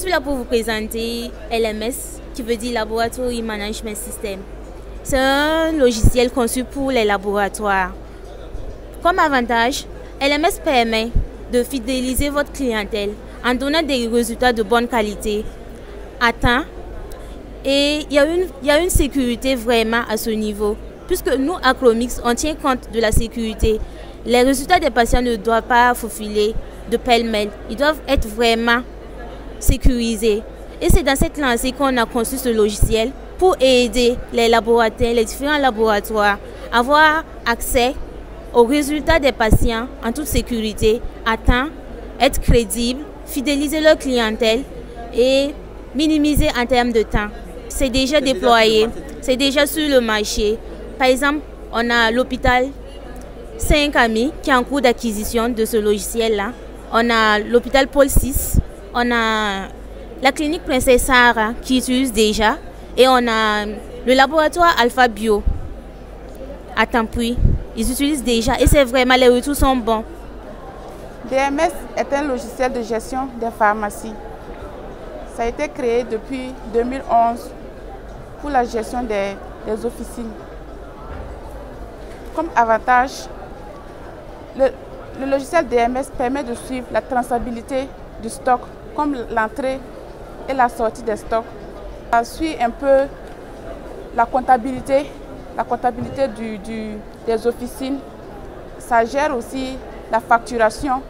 suis là pour vous présenter LMS, qui veut dire Laboratory Management System. C'est un logiciel conçu pour les laboratoires. Comme avantage, LMS permet de fidéliser votre clientèle en donnant des résultats de bonne qualité à temps. Et il y a une sécurité vraiment à ce niveau. Puisque nous, à Chromix, on tient compte de la sécurité. Les résultats des patients ne doivent pas faufiler de pêle-mêle. Ils doivent être vraiment sécurisés. Et c'est dans cette lancée qu'on a conçu ce logiciel pour aider les laboratoires, les différents laboratoires à avoir accès aux résultats des patients en toute sécurité, à temps, être crédibles, fidéliser leur clientèle et minimiser en termes de temps. C'est déjà déployé, c'est déjà sur le marché. Par exemple, on a l'hôpital Saint-Camille qui est en cours d'acquisition de ce logiciel-là. On a l'hôpital Paul VI, on a la clinique Princesse Sarah qui utilise déjà et on a le laboratoire Alpha Bio à Tampuy. Ils utilisent déjà et c'est vraiment, les retours sont bons. DMS est un logiciel de gestion des pharmacies. Ça a été créé depuis 2011 pour la gestion des officines. Comme avantage, le logiciel DMS permet de suivre la traçabilité du stock, comme l'entrée et la sortie des stocks. Ça suit un peu la comptabilité des officines. Ça gère aussi la facturation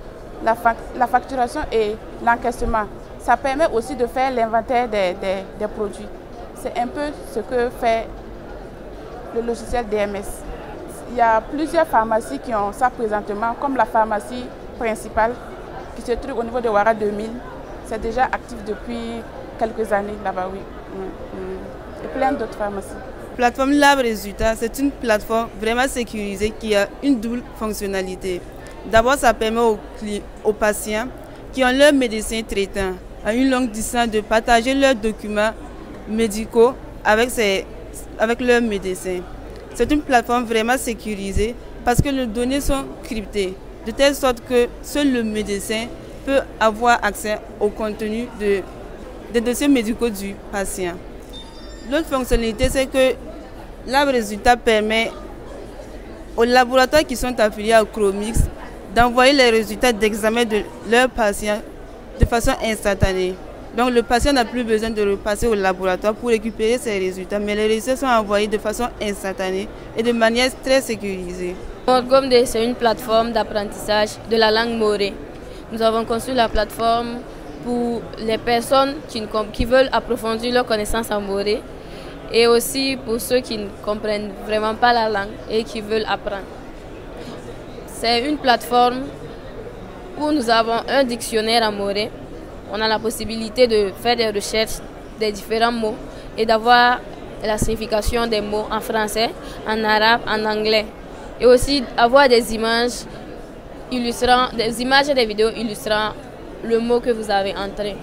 et l'encaissement. Ça permet aussi de faire l'inventaire des produits. C'est un peu ce que fait le logiciel DMS. Il y a plusieurs pharmacies qui ont ça présentement, comme la pharmacie principale qui se trouve au niveau de Ouara 2000. C'est déjà actif depuis quelques années là-bas, oui. Et plein d'autres pharmacies. La plateforme Lab Résultats, c'est une plateforme vraiment sécurisée qui a une double fonctionnalité. D'abord, ça permet aux patients qui ont leur médecin traitant à une longue distance de partager leurs documents médicaux avec leurs médecins. C'est une plateforme vraiment sécurisée parce que les données sont cryptées, de telle sorte que seul le médecin peut avoir accès au contenu des dossiers médicaux du patient. L'autre fonctionnalité, c'est que Lab Résultats permet aux laboratoires qui sont affiliés à Chromix d'envoyer les résultats d'examen de leurs patients de façon instantanée. Donc le patient n'a plus besoin de repasser au laboratoire pour récupérer ses résultats, mais les résultats sont envoyés de façon instantanée et de manière très sécurisée. Gomde, c'est une plateforme d'apprentissage de la langue morée. Nous avons conçu la plateforme pour les personnes qui veulent approfondir leur connaissance en morée et aussi pour ceux qui ne comprennent vraiment pas la langue et qui veulent apprendre. C'est une plateforme où nous avons un dictionnaire en morée. On a la possibilité de faire des recherches des différents mots et d'avoir la signification des mots en français, en arabe, en anglais. Et aussi avoir des images et des vidéos illustrant le mot que vous avez entré.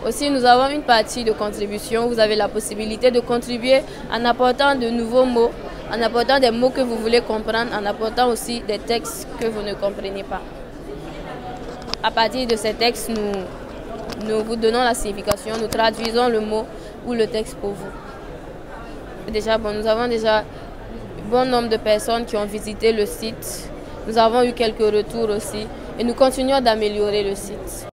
Aussi, nous avons une partie de contribution. Vous avez la possibilité de contribuer en apportant de nouveaux mots, en apportant des mots que vous voulez comprendre, en apportant aussi des textes que vous ne comprenez pas. À partir de ces textes, nous vous donnons la signification, nous traduisons le mot ou le texte pour vous. Déjà, nous avons déjà un bon nombre de personnes qui ont visité le site. Nous avons eu quelques retours aussi et nous continuons d'améliorer le site.